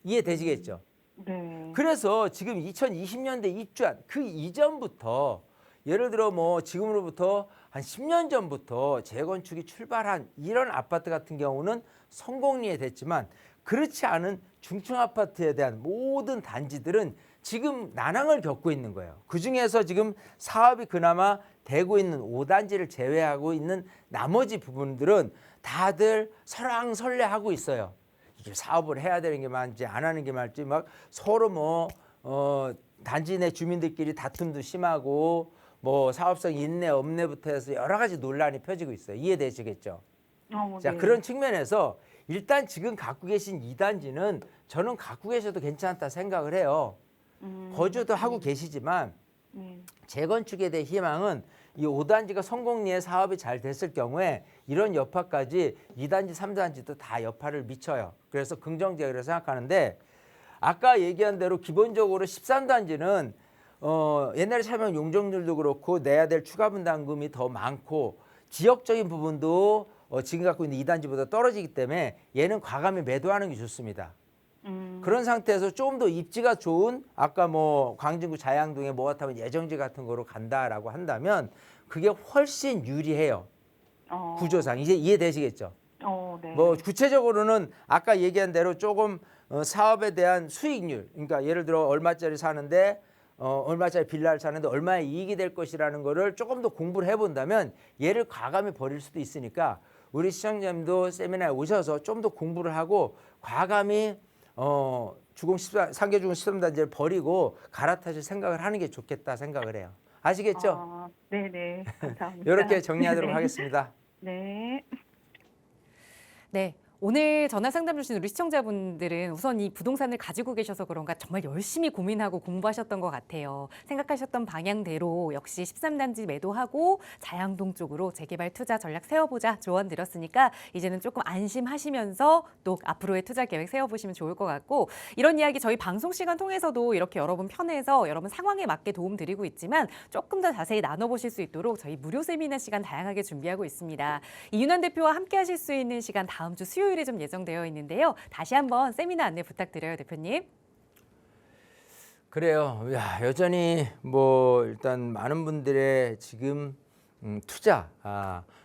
이해되시겠죠? 네. 그래서 지금 2020년대 입주한 그 이전부터 예를 들어 뭐 지금으로부터 한 10년 전부터 재건축이 출발한 이런 아파트 같은 경우는 성공리에 됐지만 그렇지 않은 중층 아파트에 대한 모든 단지들은 지금 난항을 겪고 있는 거예요. 그중에서 지금 사업이 그나마 되고 있는 5단지를 제외하고 있는 나머지 부분들은 다들 설왕설래하고 있어요. 이게 사업을 해야 되는 게 맞지 안 하는 게 맞지 막 서로 단지 내 주민들끼리 다툼도 심하고 뭐 사업성 있네 없네부터 해서 여러 가지 논란이 펴지고 있어요. 이해되시겠죠? 자 네. 그런 측면에서 일단 지금 갖고 계신 2단지는 저는 갖고 계셔도 괜찮다 생각을 해요. 거주도 하고 계시지만 재건축에 대한 희망은 이 5단지가 성공리에 사업이 잘 됐을 경우에 이런 여파까지 2단지, 3단지도 다 여파를 미쳐요. 그래서 긍정적으로 생각하는데 아까 얘기한 대로 기본적으로 13단지는 옛날에 찾아본 용적률도 그렇고 내야 될 추가 분담금이 더 많고 지역적인 부분도 지금 갖고 있는 2단지보다 떨어지기 때문에 얘는 과감히 매도하는 게 좋습니다. 그런 상태에서 좀 더 입지가 좋은 아까 뭐 광진구 자양동에 뭐같으면 예정지 같은 거로 간다라고 한다면 그게 훨씬 유리해요. 구조상 이제 이해되시겠죠? 네. 뭐 구체적으로는 아까 얘기한 대로 조금 사업에 대한 수익률 그러니까 예를 들어 얼마짜리 사는데 얼마짜리 빌라를 사는데 얼마의 이익이 될 것이라는 거를 조금 더 공부를 해본다면 얘를 과감히 버릴 수도 있으니까 우리 시청자님도 세미나에 오셔서 좀 더 공부를 하고 과감히 상계주공 13단지를 버리고 갈아타실 생각을 하는 게 좋겠다 생각을 해요. 아시겠죠? 네네. 감사합니다. 이렇게 정리하도록 네. 하겠습니다. 네. 네. 오늘 전화 상담 주신 우리 시청자분들은 우선 이 부동산을 가지고 계셔서 그런가 정말 열심히 고민하고 공부하셨던 것 같아요. 생각하셨던 방향대로 역시 13단지 매도하고 자양동 쪽으로 재개발 투자 전략 세워보자 조언 드렸으니까 이제는 조금 안심하시면서 또 앞으로의 투자 계획 세워보시면 좋을 것 같고 이런 이야기 저희 방송 시간 통해서도 이렇게 여러분 편에서 여러분 상황에 맞게 도움 드리고 있지만 조금 더 자세히 나눠보실 수 있도록 저희 무료 세미나 시간 다양하게 준비하고 있습니다. 이윤환 대표와 함께 하실 수 있는 시간 다음 주 수요일에 좀 예정되어 있는데요. 다시 한번 세미나 안내 부탁드려요, 대표님. 그래요. 야, 여전히 뭐 일단 많은 분들의 지금 투자.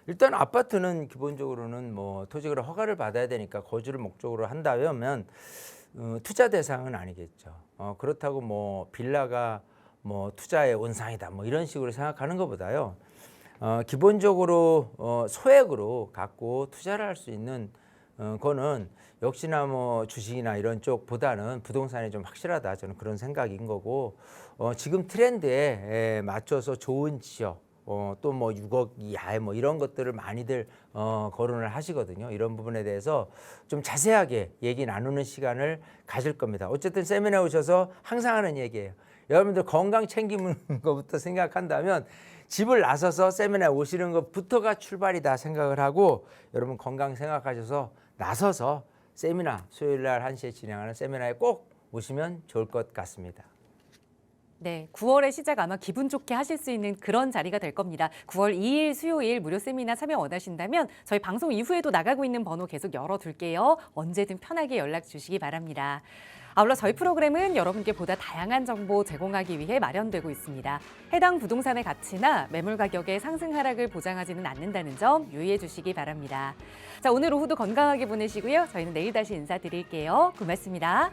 일단 아파트는 기본적으로는 뭐 토지거래 허가를 받아야 되니까 거주를 목적으로 한다면 투자 대상은 아니겠죠. 그렇다고 뭐 빌라가 뭐 투자의 온상이다 뭐 이런 식으로 생각하는 것보다요. 기본적으로 소액으로 갖고 투자를 할 수 있는 거는 역시나 뭐 주식이나 이런 쪽보다는 부동산이 좀 확실하다 저는 그런 생각인 거고 지금 트렌드에 맞춰서 좋은 지역 또 뭐 6억 이하에 뭐 이런 것들을 많이들 거론을 하시거든요. 이런 부분에 대해서 좀 자세하게 얘기 나누는 시간을 가질 겁니다. 어쨌든 세미나에 오셔서 항상 하는 얘기예요. 여러분들 건강 챙기는 것부터 생각한다면 집을 나서서 세미나에 오시는 것부터가 출발이다 생각을 하고 여러분 건강 생각하셔서 나서서 세미나 수요일 날 1시에 진행하는 세미나에 꼭 오시면 좋을 것 같습니다. 네, 9월의 시작 아마 기분 좋게 하실 수 있는 그런 자리가 될 겁니다. 9월 2일 수요일 무료 세미나 참여 원하신다면 저희 방송 이후에도 나가고 있는 번호 계속 열어둘게요. 언제든 편하게 연락 주시기 바랍니다. 아울러 저희 프로그램은 여러분께 보다 다양한 정보 제공하기 위해 마련되고 있습니다. 해당 부동산의 가치나 매물 가격의 상승 하락을 보장하지는 않는다는 점 유의해 주시기 바랍니다. 자, 오늘 오후도 건강하게 보내시고요. 저희는 내일 다시 인사드릴게요. 고맙습니다.